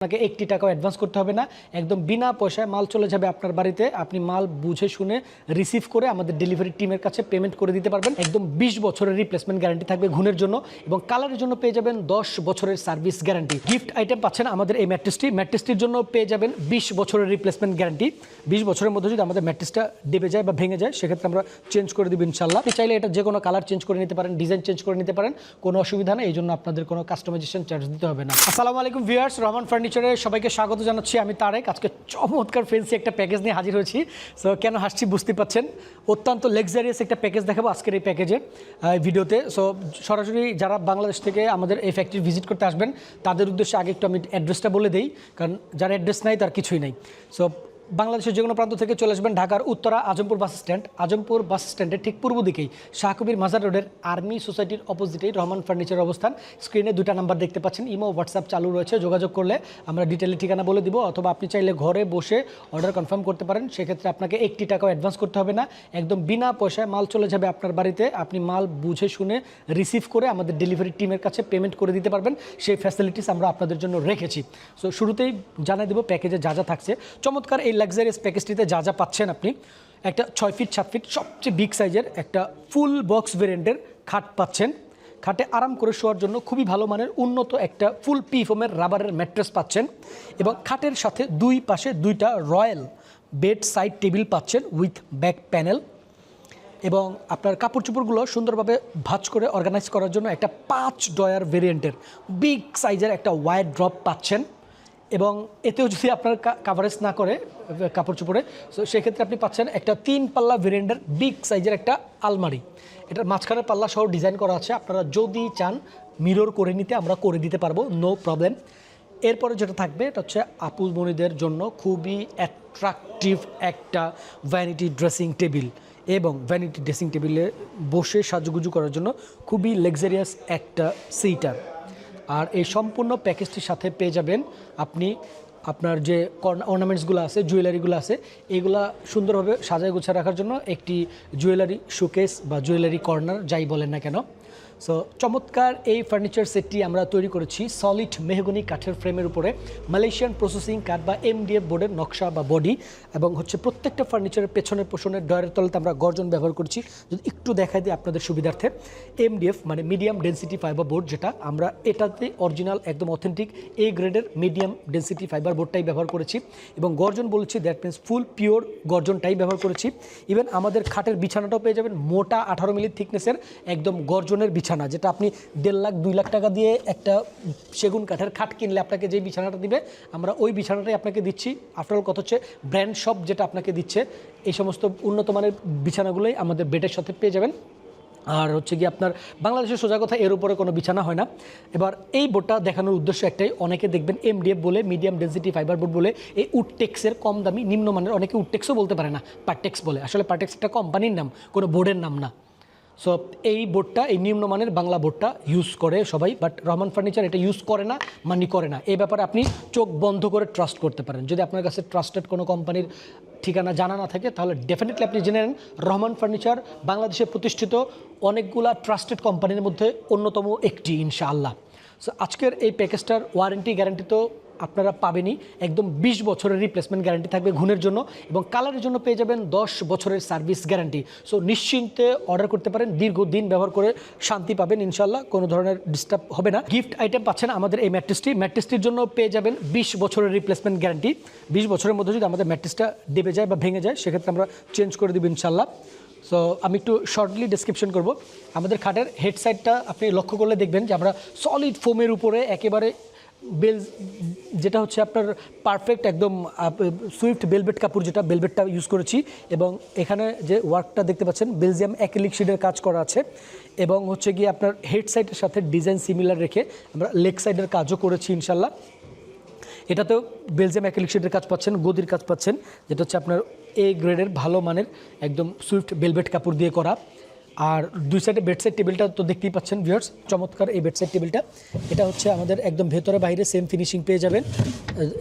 আপনাকে 1টি টাকাও অ্যাডভান্স করতে হবে না। একদম বিনা পয়সায় মাল চলে যাবে আপনার বাড়িতে। আপনি মাল বুঝে শুনে রিসিভ করে আমাদের ডেলিভারি টিমের কাছে পেমেন্ট করে দিতে পারবেন। একদম 20 বছরের রিপ্লেসমেন্ট গ্যারান্টি থাকবে ঘুণের জন্য, এবং কালারের জন্য পেয়ে যাবেন 10 বছরের সার্ভিস গ্যারান্টি। গিফট আইটেম পাচ্ছেন আমাদের এই ম্যাট্রেসটির জন্য পেয়ে যাবেন 20 বছরের রিপ্লেসমেন্ট গ্যারান্টি। 20 বছরের মধ্যে যদি আমাদের ম্যাট্রেসটা ডেবে যায় বা ভেঙে যায়, সেক্ষেত্রে আমরা চেঞ্জ করে দিব ইনশাল্লাহ। আপনি চাইলে এটা যে কোনো কালার চেঞ্জ করে নিতে পারেন, ডিজাইন চেঞ্জ করে নিতে পারেন, কোনো অসুবিধা নেই। এই জন্য আপনাদের কোনো কাস্টমাইজেশন চার্জ দিতে হবে না। আসসালামু আলাইকুম ভিউয়ার্স, রহমান ফার্নিচারে সবাইকে স্বাগত জানাচ্ছি। আমি তারেক। আজকে চমৎকার ফ্যান্সি একটা প্যাকেজ নিয়ে হাজির হয়েছি। সো কেন হাসছি বুঝতে পাচ্ছেন, অত্যন্ত লাক্সারিয়াস একটা প্যাকেজ দেখাবো আজকের এই প্যাকেজে ভিডিওতে। সো সরাসরি যারা বাংলাদেশ থেকে আমাদের এই ফ্যাক্টরি ভিজিট করতে আসবেন তাদের উদ্দেশ্যে আগে একটু আমি অ্যাড্রেসটা বলে দিই, কারণ যার অ্যাড্রেস নাই তার কিছুই নাই। সো বাংলাদেশের যে কোনো প্রান্ত থেকে চলে আসবেন ঢাকার উত্তরা আজমপুর বাস স্ট্যান্ডের ঠিক পূর্ব দিকেই শাহকবির মাজার রোডের আর্মি সোসাইটির অপোজিটেই রহমান ফার্নিচারের অবস্থান। স্ক্রিনে 2টা নাম্বার দেখতে পাচ্ছেন, ইমো হোয়াটসঅ্যাপ চালু রয়েছে। যোগাযোগ করলে আমরা ডিটেলে ঠিকানা বলে দিব, অথবা আপনি চাইলে ঘরে বসে অর্ডার কনফার্ম করতে পারেন। সেক্ষেত্রে আপনাকে 1টি টাকাও অ্যাডভান্স করতে হবে না। একদম বিনা পয়সায় মাল চলে যাবে আপনার বাড়িতে। আপনি মাল বুঝে শুনে রিসিভ করে আমাদের ডেলিভারি টিমের কাছে পেমেন্ট করে দিতে পারবেন। সেই ফ্যাসিলিটিস আমরা আপনাদের জন্য রেখেছি। সো শুরুতেই জানাই দেবো প্যাকেজে যা যা থাকছে। চমৎকার এই লাক্সারিয়াস প্যাকেজটিতে যা যা পাচ্ছেন, আপনি একটা 6 ফিট 7 ফিট সবচেয়ে বিগ সাইজের একটা ফুল বক্স ভেরিয়েন্টের খাট পাচ্ছেন। খাটে আরাম করে শোয়ার জন্য খুবই ভালো মানের উন্নত একটা ফুল পি ফোমের রাবারের ম্যাট্রেস পাচ্ছেন, এবং খাটের সাথে দুই পাশে 2টা রয়্যাল বেড সাইড টেবিল পাচ্ছেন উইথ ব্যাক প্যানেল। এবং আপনার কাপড় চোপড়গুলো সুন্দরভাবে ভাঁজ করে অর্গানাইজ করার জন্য একটা 5 ডয়ার ভেরিয়েন্টের বিগ সাইজের একটা ওয়াইড ড্রপ পাচ্ছেন। এবং এতেও যদি আপনার কাভারেজ না করে কাপড় চোপড়ে, সো সেক্ষেত্রে আপনি পাচ্ছেন একটা 3 পাল্লা ভেরিয়েন্টের বিগ সাইজের একটা আলমারি। এটার মাঝখানের পাল্লা সহ ডিজাইন করা আছে। আপনারা যদি চান মিরর করে নিতে আমরা করে দিতে পারবো, নো প্রবলেম। এরপরে যেটা থাকবে এটা হচ্ছে আপু মনিদের জন্য খুবই অ্যাট্রাকটিভ একটা ভ্যানিটি ড্রেসিং টেবিল, এবং ভ্যানিটি ড্রেসিং টেবিলে বসে সাজুগুজু করার জন্য খুবই লাক্সারিয়াস একটা সিটার। আর এই সম্পূর্ণ প্যাকেজটির সাথে পেয়ে যাবেন আপনি আপনার যে অর্নামেন্টসগুলো আছে, জুয়েলারিগুলো আছে, এইগুলা সুন্দরভাবে সাজায় গুছিয়ে রাখার জন্য একটি জুয়েলারি শোকেস বা জুয়েলারি কর্নার, যাই বলেন না কেন। সো চমৎকার এই ফার্নিচার সেটটি আমরা তৈরি করেছি সলিড মেহগনি কাঠের ফ্রেমের উপরে মালয়েশিয়ান প্রসেসিং কাঠ বা MDF বোর্ডের নকশা বা বডি, এবং হচ্ছে প্রত্যেকটা ফার্নিচারের পেছনের পোষণের ডয়ারের তলাতে আমরা গর্জন ব্যবহার করছি। যদি একটু দেখাই দিই আপনাদের সুবিধার্থে, MDF মানে মিডিয়াম ডেন্সিটি ফাইবার বোর্ড, যেটা আমরা এটাতে অরিজিনাল একদম অথেন্টিক A গ্রেডের মিডিয়াম ডেন্সিটি ফাইবার বোর্ডটাই ব্যবহার করেছি, এবং গর্জন বলেছি দ্যাট মিনস ফুল পিওর গর্জনটাই ব্যবহার করেছি। ইভেন আমাদের খাটের বিছানাটাও পেয়ে যাবেন মোটা 18 মিলি থিকনেসের একদম গর্জনের বিছানা, যেটা আপনি 1.5 লাখ 2 লাখ টাকা দিয়ে একটা সেগুন কাঠের খাট কিনলে আপনাকে যে বিছানাটা দিবে, আমরা ওই বিছানাটাই আপনাকে দিচ্ছি। আফটারঅল কথা হচ্ছে ব্র্যান্ড শপ যেটা আপনাকে দিচ্ছে, এই সমস্ত উন্নত মানের বিছানাগুলোই আমাদের বেডের সাথে পেয়ে যাবেন। আর হচ্ছে কি আপনার বাংলাদেশের সোজা কথা এর উপরে কোনো বিছানা হয় না। এবার এই বোর্ডটা দেখানোর উদ্দেশ্য একটাই, অনেকে দেখবেন MDF বলে মিডিয়াম ডেন্সিটি ফাইবার বোর্ড বলে এই উডটেক্সের কম দামি নিম্নমানের, অনেকে উডটেক্সও বলতে পারে না, পারটেক্স বলে। আসলে পারটেক্স একটা কোম্পানির নাম, কোনো বোর্ডের নাম না। সো এই বোর্ডটা, এই নিম্নমানের বাংলা বোর্ডটা ইউজ করে সবাই, বাট রহমান ফার্নিচার এটা ইউজ করে না, মানি করে না। এই ব্যাপারে আপনি চোখ বন্ধ করে ট্রাস্ট করতে পারেন। যদি আপনার কাছে ট্রাস্টেড কোনো কোম্পানির ঠিকানা জানা না থাকে, তাহলে ডেফিনেটলি আপনি জেনে নেন রহমান ফার্নিচার বাংলাদেশে প্রতিষ্ঠিত অনেকগুলা ট্রাস্টেড কোম্পানির মধ্যে অন্যতম একটি, ইনশাআল্লাহ। সো আজকের এই প্যাকেজটার ওয়ারেন্টি গ্যারান্টি তো আপনারা পাবেনই। একদম 20 বছরের রিপ্লেসমেন্ট গ্যারান্টি থাকবে ঘুণের জন্য, এবং কালারের জন্য পেয়ে যাবেন 10 বছরের সার্ভিস গ্যারান্টি। সো নিশ্চিন্তে অর্ডার করতে পারেন, দীর্ঘদিন ব্যবহার করে শান্তি পাবেন ইনশাল্লাহ, কোনো ধরনের ডিস্টার্ব হবে না। গিফট আইটেম পাচ্ছেন আমাদের এই ম্যাট্রেসটির জন্য পেয়ে যাবেন 20 বছরের রিপ্লেসমেন্ট গ্যারান্টি। 20 বছরের মধ্যে যদি আমাদের ম্যাট্রেসটা ডেবে যায় বা ভেঙে যায়, সেক্ষেত্রে আমরা চেঞ্জ করে দেবো ইনশাল্লাহ। সো আমি একটু শর্টলি ডিসক্রিপশন করব। আমাদের খাটের হেড সাইডটা আপনি লক্ষ্য করলে দেখবেন যে আমরা সলিড ফোমের উপরে একেবারে যেটা হচ্ছে আপনার পারফেক্ট একদম সুইফট বেলভেট কাপড়, যেটা বেলভেটটা ইউজ করেছি, এবং এখানে যে ওয়ার্কটা দেখতে পাচ্ছেন বেলজিয়াম অ্যাক্রিলিক শিটের কাজ করা আছে, এবং হচ্ছে গিয়ে আপনার হেড সাইডের সাথে ডিজাইন সিমিলার রেখে আমরা লেগ সাইডের কাজও করেছি ইনশাল্লাহ। এটাতেও বেলজিয়াম অ্যাক্রিলিক শিটের কাজ পাচ্ছেন, গদির কাজ পাচ্ছেন, যেটা হচ্ছে আপনার A গ্রেডের ভালো মানের একদম সুইফট বেলভেট কাপড় দিয়ে করা। আর দুই সাইডে বেডসাইড টেবিলটা তো দেখতেই পাচ্ছেন ভিউয়ার্স, চমৎকার এই বেডসাইড টেবিলটা। এটা হচ্ছে আমাদের একদম ভেতরে বাইরে সেম ফিনিশিং পেয়ে যাবেন।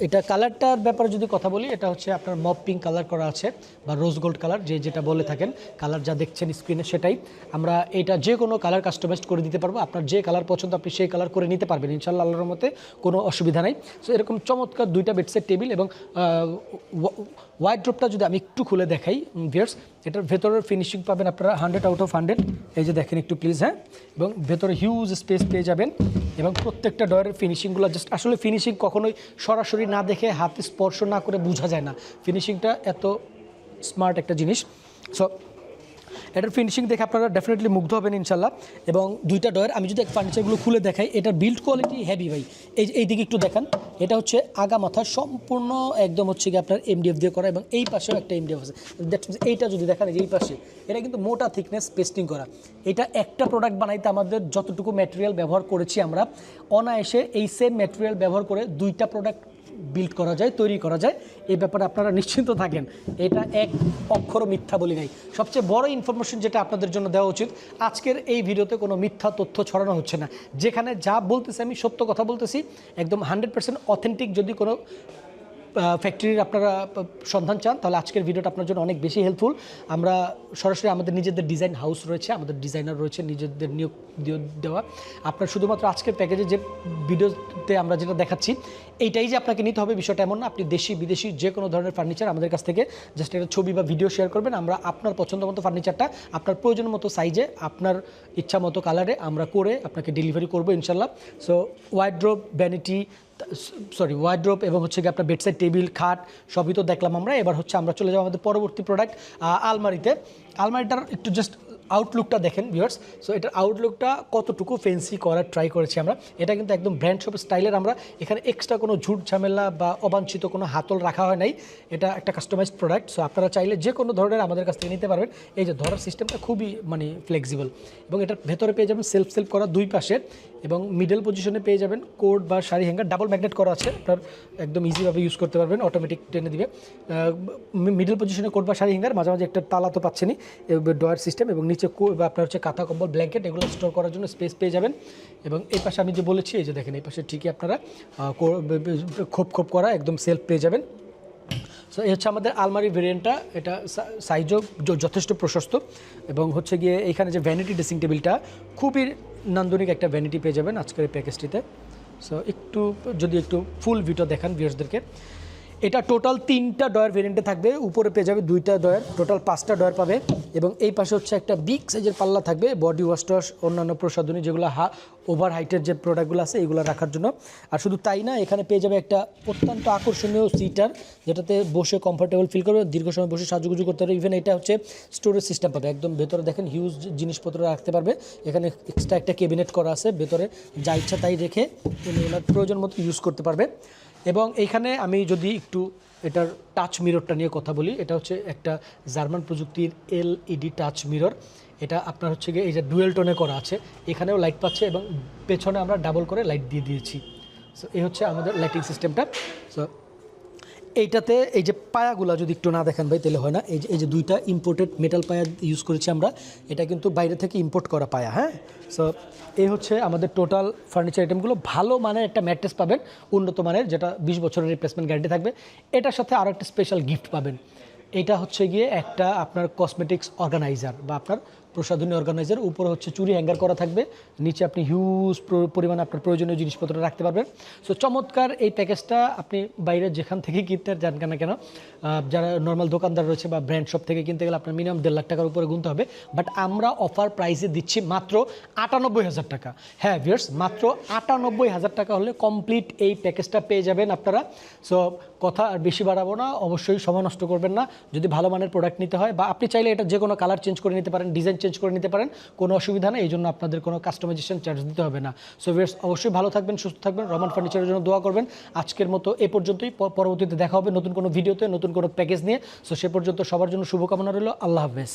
এটা কালারটার ব্যাপারে যদি কথা বলি, এটা হচ্ছে আপনার মপ পিঙ্ক কালার করা আছে বা রোজ গোল্ড কালার, যেটা বলে থাকেন কালার যা দেখছেন স্ক্রিনে সেটাই। আমরা এটা যে কোনো কালার কাস্টমাইজ করে দিতে পারবো, আপনার যে কালার পছন্দ আপনি সেই কালার করে নিতে পারবেন ইনশাআল্লাহ, আল্লাহর মতে কোনো অসুবিধা নাই। সো এরকম চমৎকার দুইটা বেডসাইড টেবিল এবং ওয়াইড্রোপটা যদি আমি একটু খুলে দেখাই ভিউয়ার্স, এটার ভেতরের ফিনিশিং পাবেন আপনারা 100 আউট অফ 100। এই যে দেখেন একটু প্লিজ, হ্যাঁ, এবং ভেতরে হিউজ স্পেস পেয়ে যাবেন এবং প্রত্যেকটা ডয়ের ফিনিশিংগুলো জাস্ট আসলে ফিনিশিং কখনোই সরাসরি না দেখে হাতে স্পর্শ না করে বোঝা যায় না, ফিনিশিংটা এত স্মার্ট একটা জিনিস। সো এটার ফিনিশিং দেখে আপনারা ডেফিনেটলি মুগ্ধ হবেন ইনশাল্লাহ। এবং দুইটা ডয়ের আমি যদি ফার্নিচারগুলো খুলে দেখাই, এটার বিল্ড কোয়ালিটি হেভি ভাই। এই দিকে একটু দেখান, এটা হচ্ছে আগা মাথা সম্পূর্ণ একদম হচ্ছে কি আপনার এমডিএফ দিয়ে করা এবং এই পাশেও একটা এমডিএফ আছে। দ্যাট মিনস এইটা যদি দেখান এই পাশে, এটা কিন্তু মোটা থিকনেস পেস্টিং করা। এটা একটা প্রোডাক্ট বানাইতে আমাদের যতটুকু ম্যাটেরিয়াল ব্যবহার করেছি আমরা, অনায়াসে এই সেম ম্যাটেরিয়াল ব্যবহার করে দুইটা প্রোডাক্ট বিল্ড করা যায়, তৈরি করা যায়। এই ব্যাপারে আপনারা নিশ্চিন্ত থাকেন, এটা এক অক্ষরও মিথ্যা বলি নাই। সবচেয়ে বড় ইনফরমেশন যেটা আপনাদের জন্য দেওয়া উচিত, আজকের এই ভিডিওতে কোনো মিথ্যা তথ্য ছড়ানো হচ্ছে না। যেখানে যা বলতেছি আমি সত্য কথা বলতেছি, একদম 100% অথেন্টিক। যদি কোনো ফ্যাক্টরির আপনারা সন্ধান চান তাহলে আজকের ভিডিওটা আপনার জন্য অনেক বেশি হেল্পফুল। আমরা সরাসরি আমাদের নিজেদের ডিজাইন হাউস রয়েছে, আমাদের ডিজাইনার রয়েছে নিজেদের নিয়োগ দেওয়া। আপনার শুধুমাত্র আজকের প্যাকেজে যে ভিডিওতে আমরা যেটা দেখাচ্ছি এইটাই যে আপনাকে নিতে হবে বিষয়টা এমন না। আপনি দেশি বিদেশি যে কোনো ধরনের ফার্নিচার আমাদের কাছ থেকে জাস্ট একটা ছবি বা ভিডিও শেয়ার করবেন, আমরা আপনার পছন্দ মতো ফার্নিচারটা আপনার প্রয়োজন মতো সাইজে আপনার ইচ্ছা মতো কালারে আমরা করে আপনাকে ডেলিভারি করবো ইনশাল্লাহ। সো ওয়াইড্রোপ এবং হচ্ছে গিয়ে আপনার বেডসাইড টেবিল খাট সবই তো দেখলাম আমরা। এবার হচ্ছে আমরা চলে যাবো আমাদের পরবর্তী প্রোডাক্ট আলমারিতে। আলমারিটার একটু জাস্ট আউটলুকটা দেখেন ভিউয়ার্স। সো এটার আউটলুকটা কতটুকু ফেন্সি করার ট্রাই করেছি আমরা। এটা কিন্তু একদম ব্র্যান্ড শপ স্টাইলের, আমরা এখানে এক্সট্রা কোনো ঝুট ঝামেলা বা অবাঞ্ছিত কোনো হাতল রাখা হয় নাই। এটা একটা কাস্টমাইজড প্রোডাক্ট। সো আপনারা চাইলে যে কোনো ধরনের আমাদের কাছ থেকে নিতে পারবেন। এই যে ধরার সিস্টেমটা খুবই মানে ফ্লেক্সিবল এবং এটার ভেতরে পেয়ে যাবেন সেলফ করা দুই পাশে এবং মিডল পজিশনে পেয়ে যাবেন কোট বা শাড়ি হ্যাঙ্গার, ডাবল ম্যাগনেট করা আছে, আপনার একদম ইজিভাবে ইউজ করতে পারবেন, অটোমেটিক টেনে দিবে। মিডল পজিশনে কোট বা শাড়ি হ্যাঙ্গার, মাঝামাঝি একটা তালা তো পাচ্ছেনই, ডয়ার সিস্টেম এবং নিচে আপনার হচ্ছে কাঁথা কম্বল ব্ল্যাঙ্কেট এগুলো স্টোর করার জন্য স্পেস পেয়ে যাবেন। এবং এই পাশে আমি যে বলেছি এই যে দেখেন এই পাশে ঠিকই আপনারা খোপ করা একদম সেলফ পেয়ে যাবেন। সো এই হচ্ছে আমাদের আলমারি ভেরিয়েন্টটা। এটা সাইজও যথেষ্ট প্রশস্ত এবং হচ্ছে গিয়ে এখানে যে ভ্যানিটি ড্রেসিং টেবিলটা খুবই নান্দনিক একটা ভ্যানিটি পেয়ে যাবেন আজকের এই প্যাকেজটিতে। সো একটু ফুল ভিডিও দেখান ভিউয়ার্সদেরকে। এটা টোটাল 3টা ডয়ার ভেরিয়েন্টে থাকবে, উপরে পেয়ে যাবে 2টা ডয়ার, টোটাল 5টা ডয়ার পাবে এবং এই পাশে হচ্ছে একটা বিগ সাইজের পাল্লা থাকবে বডি ওয়াশ টশ অন্যান্য প্রসাধনী যেগুলো ওভার হাইটের যে প্রোডাক্টগুলো আছে এগুলো রাখার জন্য। আর শুধু তাই না, এখানে পেয়ে যাবে একটা অত্যন্ত আকর্ষণীয় সিটার যেটাতে বসে কমফোর্টেবল ফিল করবে, দীর্ঘ সময় বসে সাজুগুজু করতে পারবে। ইভেন এটা হচ্ছে স্টোরেজ সিস্টেম পাবে, একদম ভেতরে দেখেন হিউজ জিনিসপত্র রাখতে পারবে। এখানে এক্সট্রা একটা ক্যাবিনেট করা আছে, ভেতরে যা ইচ্ছা তাই রেখে ওনার প্রয়োজন মতো ইউজ করতে পারবে। এবং এইখানে আমি যদি একটু এটার টাচ মিররটা নিয়ে কথা বলি, এটা হচ্ছে একটা জার্মান প্রযুক্তির এলইডি টাচ মিরর। এটা আপনার হচ্ছে গিয়ে এই যে ডুয়েল টোনে করা আছে, এখানেও লাইট পাচ্ছে এবং পেছনে আমরা ডাবল করে লাইট দিয়ে দিয়েছি। সো এই হচ্ছে আমাদের লাইটিং সিস্টেমটা। সো এইটাতে এই যে পায়াগুলো যদি একটু না দেখেন ভাই তাহলে হয় না। এই যে 2টা ইম্পোর্টেড মেটাল পায়া ইউজ করেছি আমরা, এটা কিন্তু বাইরে থেকে ইম্পোর্ট করা পায়া। হ্যাঁ, সো এই হচ্ছে আমাদের টোটাল ফার্নিচার আইটেমগুলো। ভালো মানের একটা ম্যাট্রেস পাবেন, উন্নত মানের, যেটা 20 বছরের রিপ্লেসমেন্ট গ্যারান্টি থাকবে। এটার সাথে আরও একটা স্পেশাল গিফট পাবেন, এটা হচ্ছে গিয়ে একটা আপনার কসমেটিক্স অর্গানাইজার বা আপনার প্রসাধনী অর্গানাইজার। উপরে হচ্ছে চুড়ি হ্যাঙ্গার করা থাকবে, নিচে আপনি হিউজ পরিমাণে আপনার প্রয়োজনীয় জিনিসপত্র রাখতে পারবেন। সো চমৎকার এই প্যাকেজটা আপনি বাইরে যেখান থেকে কিনতে যান না কেন, যারা নর্মাল দোকানদার রয়েছে বা ব্র্যান্ড শপ থেকে কিনতে গেলে আপনার মিনিমাম 1.5 লাখ টাকার উপরে গুনতে হবে। বাট আমরা অফার প্রাইসে দিচ্ছি মাত্র 98,000 টাকা। হ্যাঁ ভিউয়ার্স, মাত্র 98,000 টাকা হলে কমপ্লিট এই প্যাকেজটা পেয়ে যাবেন আপনারা। সো কথা আর বেশি বাড়াবো না, অবশ্যই সময় নষ্ট করবেন না। যদি ভালো মানের প্রোডাক্ট নিতে হয় বা আপনি চাইলে এটা যে কোনো কালার চেঞ্জ করে নিতে পারেন, ডিজাইন চেঞ্জ করে নিতে পারেন, কোনো অসুবিধা নেই। এই জন্য আপনাদের কোনো কাস্টমাইজেশন চার্জ দিতে হবে না। সো ভিউয়ার্স, অবশ্যই ভালো থাকবেন, সুস্থ থাকবেন, রহমান ফার্নিচারের জন্য দোয়া করবেন। আজকের মতো এ পর্যন্তই, পরবর্তীতে দেখা হবে নতুন কোনো ভিডিওতে নতুন কোনো প্যাকেজ নিয়ে। সো সে পর্যন্ত সবার জন্য শুভকামনা রইল। আল্লাহ হাফেজ।